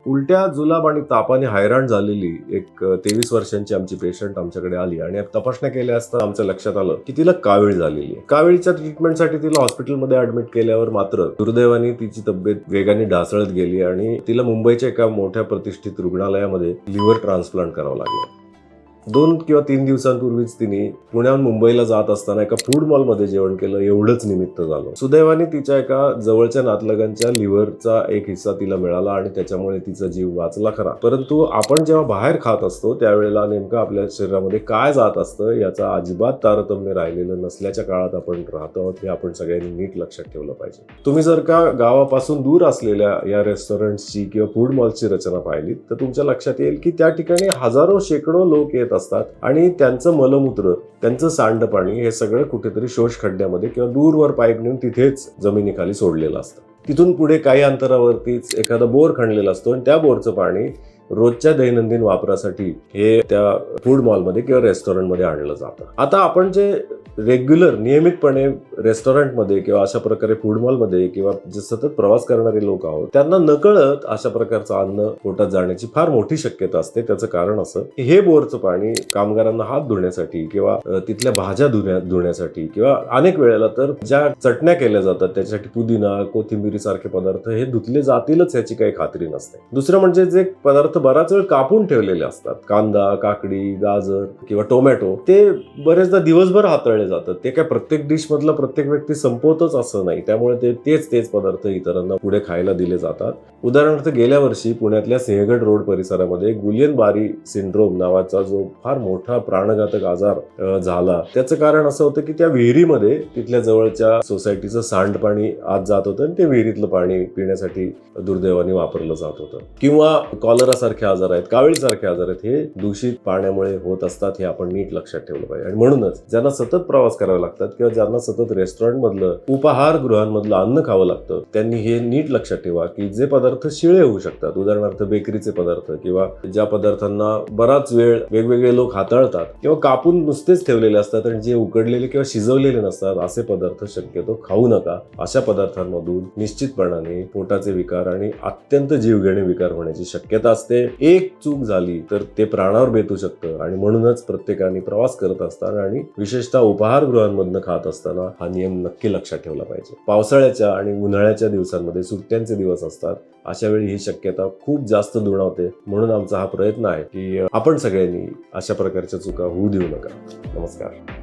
उलट्या, जुलाब आणि तापाने हैराण झालेली एक 23 वर्षांची आमची पेशंट आमच्याकडे आली आणि तपासण्या केल्या असता आमच्या लक्षात आलं की तिला कावीळ झालेली आहे. कावीळच्या ट्रीटमेंटसाठी तिला हॉस्पिटलमध्ये ऍडमिट केल्यावर मात्र दुर्दैवाने तिची तब्येत वेगाने ढासळत गेली आणि तिला मुंबईच्या एका मोठ्या प्रतिष्ठित रुग्णालयामध्ये लिव्हर ट्रान्सप्लांट करावं लागलं. 2 किंवा 3 दिवसांपूर्वीच तिने पुण्याहून मुंबईला जात असताना एका फूड मॉलमध्ये जेवण केलं, एवढंच निमित्त झालं. सुदैवाने तिच्या एका जवळच्या नातलगांच्या लिव्हरचा एक हिस्सा तिला मिळाला आणि त्याच्यामुळे तिचा जीव वाचला खरा. परंतु आपण जेव्हा बाहेर खात असतो त्यावेळेला नेमकं आपल्या शरीरामध्ये काय जात असतं याचा अजिबात तारतम्य राहिलेलं नसल्याच्या काळात आपण राहतो आहोत, हे आपण सगळ्यांनी नीट लक्षात ठेवलं पाहिजे. तुम्ही जर का गावापासून दूर असलेल्या या रेस्टॉरंट्सची किंवा फूड मॉल्सची रचना पाहिली तर तुमच्या लक्षात येईल की त्या ठिकाणी हजारो शेकडो लोक येत असतात आणि त्यांचं मलमूत्र, त्यांचं सांडपाणी हे सगळं कुठेतरी शोष खड्ड्यामध्ये किंवा दूरवर पाईप नेऊन तिथेच जमिनीखाली सोडलेलं असतं. तिथून पुढे काही अंतरावरतीच एखादा बोर खणलेला असतो आणि त्या बोरचं पाणी रोजच्या दैनंदिन वापरासाठी हे त्या फूड मॉलमध्ये किंवा रेस्टॉरंटमध्ये आणलं जातं. आता आपण जे रेग्युलर नियमितपणे रेस्टॉरंटमध्ये किंवा अशा प्रकारे फूड मॉलमध्ये किंवा जे सतत प्रवास करणारे लोक आहोत त्यांना नकळत अशा प्रकारचं अन्न पोटात जाण्याची फार मोठी शक्यता असते. त्याचं कारण असं की हे बोरचं पाणी कामगारांना हात धुण्यासाठी किंवा तिथल्या भाज्या धुण्यासाठी किंवा अनेक वेळेला तर ज्या चटण्या केल्या जातात त्याच्यासाठी पुदिना, कोथिंबिरी सारखे पदार्थ हे धुतले जातीलच याची काही खात्री नसते. दुसरं म्हणजे जे पदार्थ बराच वेळ कापून ठेवलेले असतात, कांदा, काकडी, गाजर किंवा टोमॅटो, ते बरेचदा दिवसभर हाताळले जातात. ते काय प्रत्येक डिश मधला प्रत्येक व्यक्ती संपवतच असं नाही, त्यामुळे तेच पदार्थ इतरांना पुढे खायला दिले जातात. उदाहरणार्थ गेल्या वर्षी पुण्यातल्या सिंहगड रोड परिसरामध्ये गुलियन बारी सिंड्रोम नावाचा जो फार मोठा प्राणघातक आजार झाला, त्याचं कारण असं होतं की त्या विहिरीमध्ये तिथल्या जवळच्या सोसायटीचं सांडपाणी आत जात होतं आणि ते विहिरीतलं पाणी पिण्यासाठी दुर्दैवाने वापरलं जात होतं. किंवा कॉलरा सारखे आजार आहेत, कावीळ सारखे आजार आहेत, हे दूषित पाण्यामुळे होत असतात, हे आपण नीट लक्षात ठेवलं पाहिजे. आणि म्हणूनच ज्यांना सतत प्रवास करावे लागतात किंवा ज्यांना सतत रेस्टॉरंट मधलं उपाहारगृहांमधलं अन्न खावं लागतं त्यांनी हे नीट लक्षात ठेवा की जे पदार्थ शिळे होऊ शकतात, उदाहरणार्थ बेकरीचे पदार्थ किंवा ज्या पदार्थांना बराच वेळ वेगवेगळे लोक हाताळतात किंवा कापून नुसतेच ठेवलेले असतात आणि जे उकडलेले किंवा शिजवलेले नसतात असे पदार्थ शक्यतो खाऊ नका. अशा पदार्थांमधून निश्चितपणाने पोटाचे विकार आणि अत्यंत जीवघेणे विकार होण्याची शक्यता असते. एक चूक झाली तर ते प्राणावर बेतू शकतं आणि म्हणूनच प्रत्येकाने प्रवास करत असताना आणि विशेषतः उपाहारगृहांमधनं खात असताना हा नियम नक्की लक्षात ठेवला पाहिजे. पावसाळ्याच्या आणि उन्हाळ्याच्या दिवसांमध्ये सुट्ट्यांचे दिवस असतात, अशा वेळी ही शक्यता खूप जास्त दुणावते. म्हणून आमचा हा प्रयत्न आहे की आपण सगळ्यांनी अशा प्रकारच्या चुका होऊ देऊ नका. नमस्कार.